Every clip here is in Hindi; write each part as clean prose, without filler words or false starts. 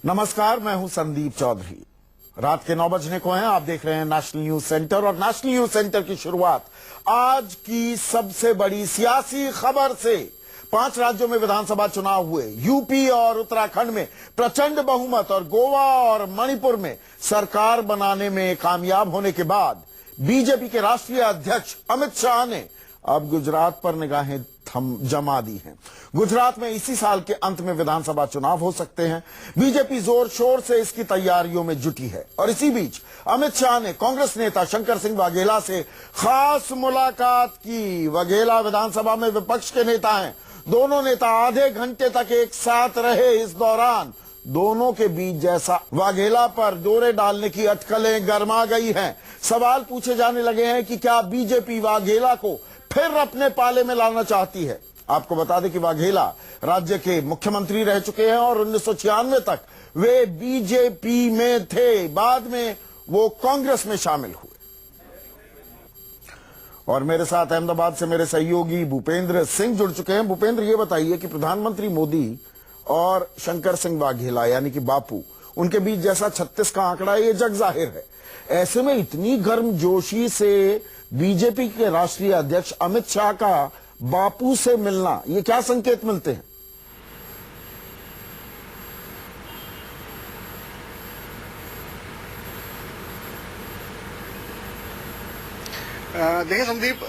नमस्कार, मैं हूं संदीप चौधरी। रात के 9 बजने को हैं। आप देख रहे हैं नेशनल न्यूज सेंटर और नेशनल न्यूज सेंटर की शुरुआत आज की सबसे बड़ी सियासी खबर से। 5 राज्यों में विधानसभा चुनाव हुए। यूपी और उत्तराखंड में प्रचंड बहुमत और गोवा और मणिपुर में सरकार बनाने में कामयाब होने के बाद बीजेपी के राष्ट्रीय अध्यक्ष अमित शाह ने अब गुजरात पर निगाहें जमा दी हैं। गुजरात में इसी साल के अंत में विधानसभा चुनाव हो सकते हैं। बीजेपी जोर शोर से इसकी तैयारियों में जुटी है और इसी बीच अमित शाह ने कांग्रेस नेता शंकर सिंह वाघेला से खास मुलाकात की। वाघेला विधानसभा में विपक्ष के नेता हैं। दोनों नेता आधे घंटे तक एक साथ रहे। इस दौरान दोनों के बीच जैसा वाघेला पर डोरे डालने की अटकलें गर्मा गई हैं। सवाल पूछे जाने लगे हैं कि क्या बीजेपी वाघेला को फिर अपने पाले में लाना चाहती है। आपको बता दें कि वाघेला राज्य के मुख्यमंत्री रह चुके हैं और 1996 तक वे बीजेपी में थे। बाद में वो कांग्रेस में शामिल हुए। और मेरे साथ अहमदाबाद से मेरे सहयोगी भूपेंद्र सिंह जुड़ चुके हैं। भूपेंद्र, ये बताइए कि प्रधानमंत्री मोदी और शंकर सिंह वाघेला यानी कि बापू, उनके बीच जैसा 36 का आंकड़ा ये जग जाहिर है। ऐसे में इतनी गर्मजोशी से बीजेपी के राष्ट्रीय अध्यक्ष अमित शाह का बापू से मिलना, ये क्या संकेत मिलते हैं? देखिए संदीप,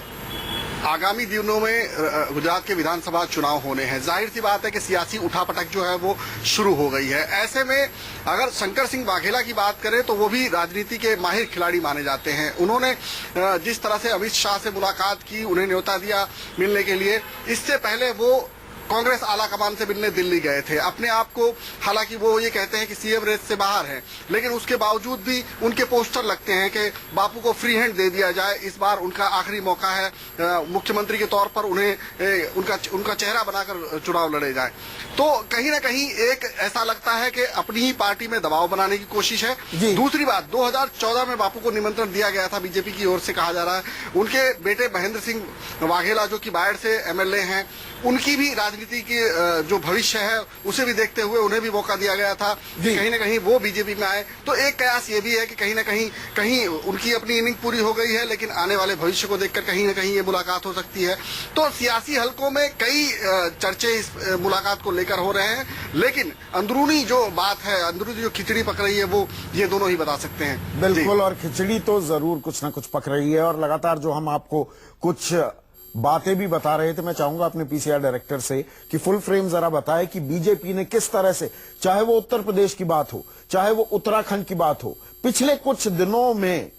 आगामी दिनों में गुजरात के विधानसभा चुनाव होने हैं। जाहिर सी बात है कि सियासी उठापटक जो है वो शुरू हो गई है। ऐसे में अगर शंकर सिंह वाघेला की बात करें तो वो भी राजनीति के माहिर खिलाड़ी माने जाते हैं। उन्होंने जिस तरह से अमित शाह से मुलाकात की, उन्हें न्योता दिया मिलने के लिए, इससे पहले वो कांग्रेस आला कमान से मिलने दिल्ली गए थे। अपने आप को, हालांकि वो ये कहते हैं कि सीएम रेस से बाहर हैं, लेकिन उसके बावजूद भी उनके पोस्टर लगते हैं कि बापू को फ्री हैंड दे दिया जाए। इस बार उनका आखिरी मौका है, मुख्यमंत्री के तौर पर उन्हें उनका चेहरा बनाकर चुनाव लड़े जाए। तो कहीं ना कहीं एक ऐसा लगता है कि अपनी ही पार्टी में दबाव बनाने की कोशिश है। दूसरी बात, 2014 में बापू को निमंत्रण दिया गया था, बीजेपी की ओर से कहा जा रहा है। उनके बेटे महेंद्र सिंह वाघेला जो कि बायड से एमएलए हैं, उनकी भी राजनीति की जो भविष्य है उसे भी देखते हुए उन्हें भी मौका दिया गया था कि कहीं ना कहीं वो बीजेपी में आए। तो एक कयास ये भी है कि कहीं ना कहीं उनकी अपनी इनिंग पूरी हो गई है, लेकिन आने वाले भविष्य को देखकर कहीं ना कहीं ये मुलाकात हो सकती है। तो सियासी हलकों में कई चर्चे इस मुलाकात को लेकर हो रहे हैं, लेकिन अंदरूनी जो बात है, अंदरूनी जो खिचड़ी पक रही है, वो ये दोनों ही बता सकते हैं। बिल्कुल, और खिचड़ी तो जरूर कुछ ना कुछ पक रही है। और लगातार जो हम आपको कुछ बातें भी बता रहे थे, मैं चाहूंगा अपने पीसीआर डायरेक्टर से कि फुल फ्रेम जरा बताए कि बीजेपी ने किस तरह से, चाहे वो उत्तर प्रदेश की बात हो, चाहे वो उत्तराखंड की बात हो, पिछले कुछ दिनों में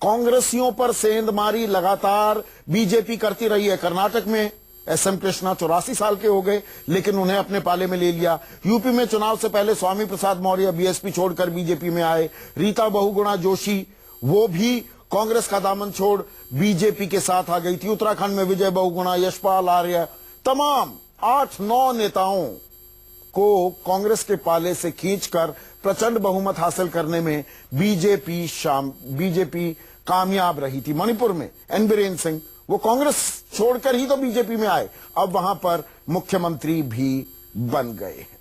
कांग्रेसियों पर सेंधमारी लगातार बीजेपी करती रही है। कर्नाटक में एसएम कृष्णा 84 साल के हो गए, लेकिन उन्हें अपने पाले में ले लिया। यूपी में चुनाव से पहले स्वामी प्रसाद मौर्य बीएसपी छोड़कर बीजेपी में आए। रीता बहुगुणा जोशी, वो भी कांग्रेस का दामन छोड़ बीजेपी के साथ आ गई थी। उत्तराखंड में विजय बहुगुणा, यशपाल आर्य, तमाम 8-9 नेताओं को कांग्रेस के पाले से खींचकर प्रचंड बहुमत हासिल करने में बीजेपी कामयाब रही थी। मणिपुर में एन बीरेन सिंह, वो कांग्रेस छोड़कर ही तो बीजेपी में आए, अब वहां पर मुख्यमंत्री भी बन गए हैं।